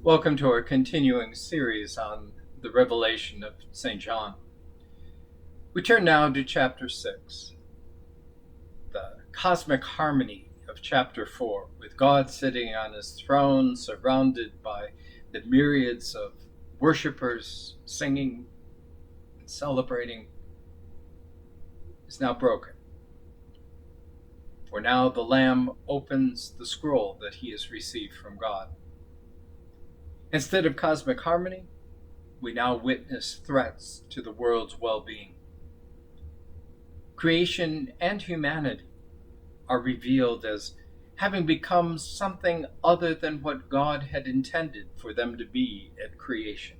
Welcome to our continuing series on the Revelation of St. John. We turn now to chapter 6, the cosmic harmony of chapter 4, with God sitting on his throne, surrounded by the myriads of worshippers singing and celebrating, is now broken. For now the Lamb opens the scroll that he has received from God. Instead of cosmic harmony, we now witness threats to the world's well-being. Creation and humanity are revealed as having become something other than what God had intended for them to be at creation.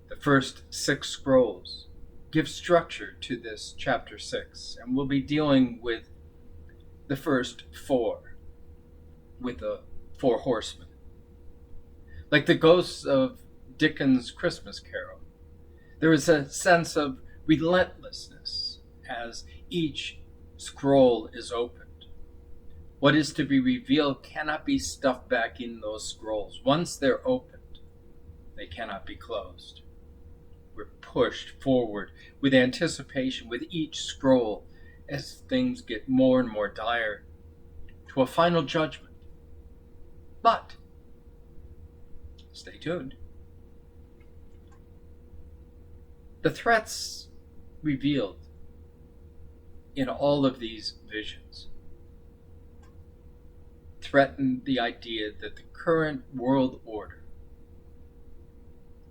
The first 6 scrolls give structure to this chapter 6, and we'll be dealing with the first 4, with the 4 horsemen. Like the ghosts of Dickens' Christmas Carol, there is a sense of relentlessness as each scroll is opened. What is to be revealed cannot be stuffed back in those scrolls. Once they're opened, they cannot be closed. We're pushed forward with anticipation with each scroll as things get more and more dire to a final judgment. But stay tuned. The threats revealed in all of these visions threaten the idea that the current world order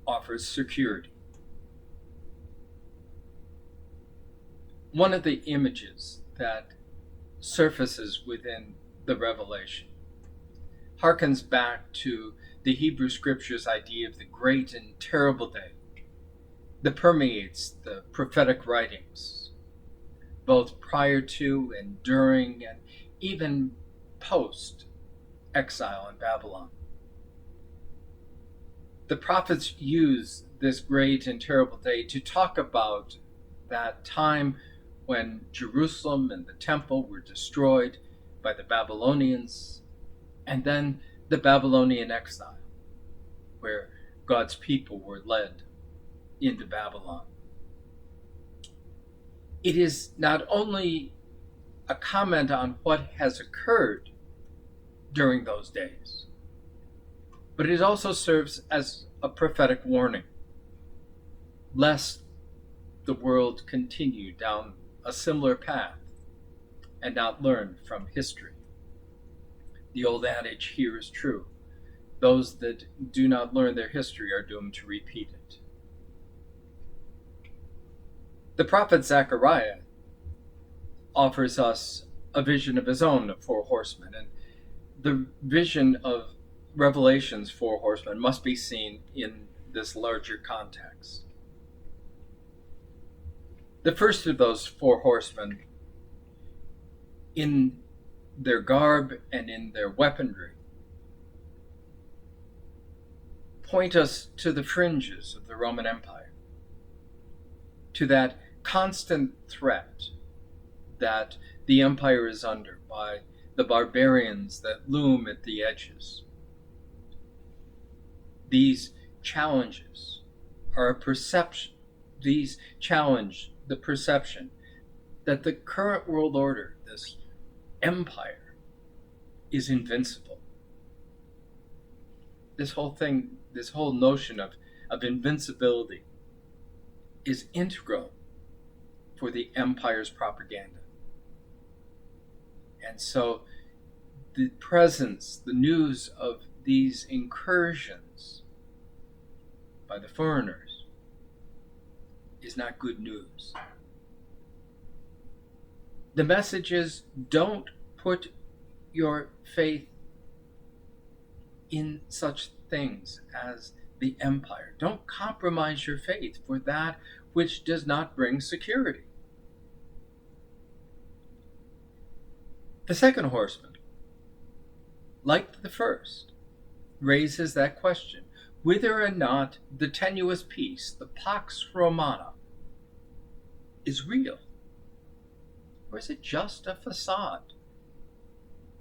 offers security. One of the images that surfaces within the Revelation harkens back to the Hebrew Scriptures' idea of the great and terrible day that permeates the prophetic writings, both prior to and during and even post-exile in Babylon. The prophets use this great and terrible day to talk about that time when Jerusalem and the temple were destroyed by the Babylonians, and then the Babylonian exile, where God's people were led into Babylon. It is not only a comment on what has occurred during those days, but it also serves as a prophetic warning, lest the world continue down a similar path and not learn from history. The old adage here is true. Those that do not learn their history are doomed to repeat it. The prophet Zechariah offers us a vision of his own of 4 horsemen, and the vision of Revelation's 4 horsemen must be seen in this larger context. The first of those 4 horsemen, in their garb and in their weaponry, point us to the fringes of the Roman Empire, to that constant threat that the empire is under by the barbarians that loom at the edges. These challenges are a perception. These challenge the perception that the current world order, this empire, is invincible. This whole notion of invincibility is integral for the empire's propaganda. And so the presence, the news of these incursions by the foreigners is not good news. The message is, don't put your faith in such things as the empire. Don't compromise your faith for that which does not bring security. The second horseman, like the first, raises that question, whether or not the tenuous peace, the Pax Romana, is real. Or is it just a facade?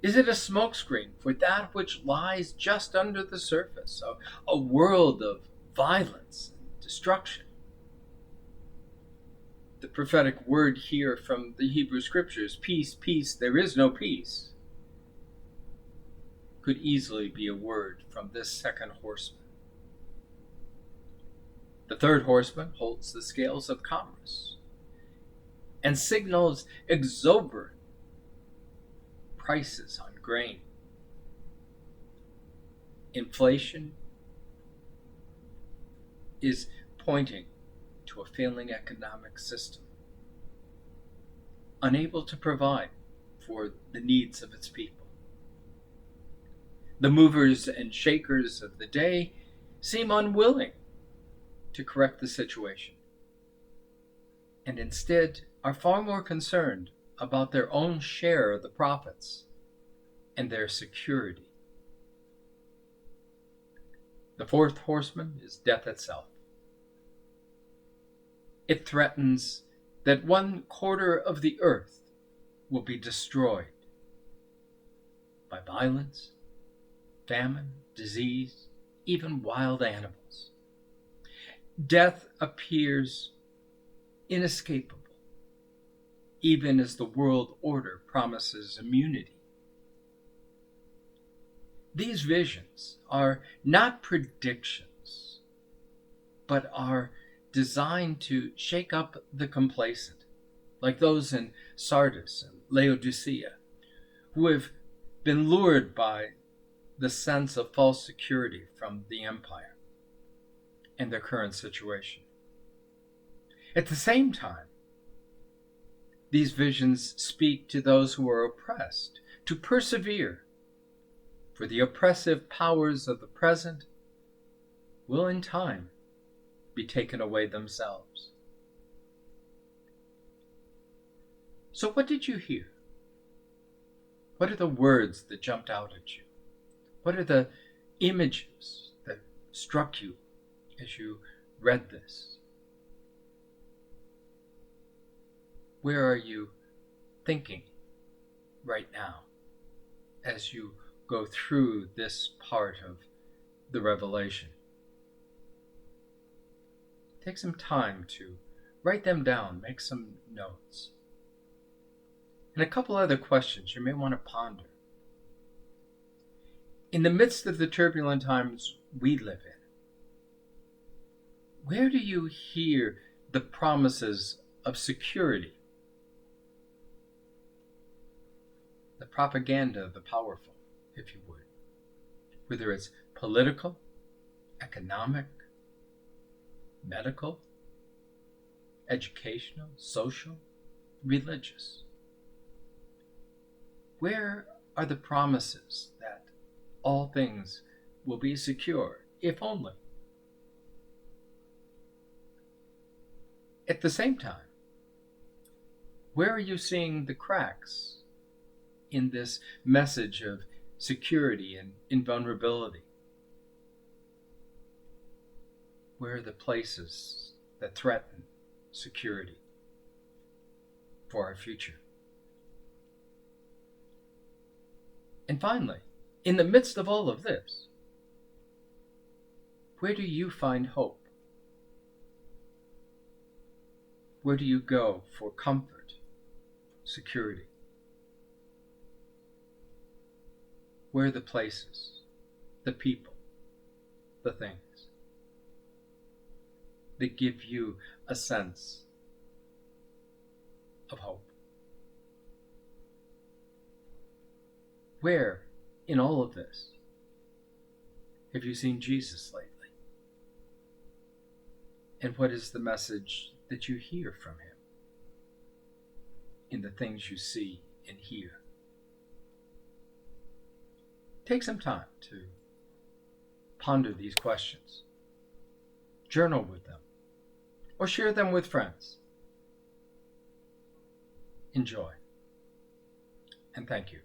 Is it a smokescreen for that which lies just under the surface, a world of violence and destruction? The prophetic word here from the Hebrew Scriptures, peace, peace, there is no peace, could easily be a word from this second horseman. The third horseman holds the scales of commerce and signals exorbitant prices on grain. Inflation is pointing to a failing economic system, unable to provide for the needs of its people. The movers and shakers of the day seem unwilling to correct the situation, and instead are far more concerned about their own share of the profits and their security. The fourth horseman is death itself. It threatens that 1/4 of the earth will be destroyed by violence, famine, disease, even wild animals. Death appears inescapable, even as the world order promises immunity. These visions are not predictions, but are designed to shake up the complacent, like those in Sardis and Laodicea, who have been lured by the sense of false security from the empire and their current situation. At the same time, these visions speak to those who are oppressed to persevere, for the oppressive powers of the present will in time be taken away themselves. So what did you hear? What are the words that jumped out at you? What are the images that struck you as you read this? Where are you thinking right now as you go through this part of the Revelation? Take some time to write them down, make some notes. And a couple other questions you may want to ponder. In the midst of the turbulent times we live in, where do you hear the promises of security? The propaganda of the powerful, if you would, whether it's political, economic, medical, educational, social, religious. Where are the promises that all things will be secure, if only? At the same time, where are you seeing the cracks in this message of security and invulnerability? Where are the places that threaten security for our future? And finally, in the midst of all of this, where do you find hope? Where do you go for comfort, security? Where are the places, the people, the things that give you a sense of hope? Where in all of this have you seen Jesus lately? And what is the message that you hear from him in the things you see and hear? Take some time to ponder these questions. Journal with them, or share them with friends. Enjoy, and thank you.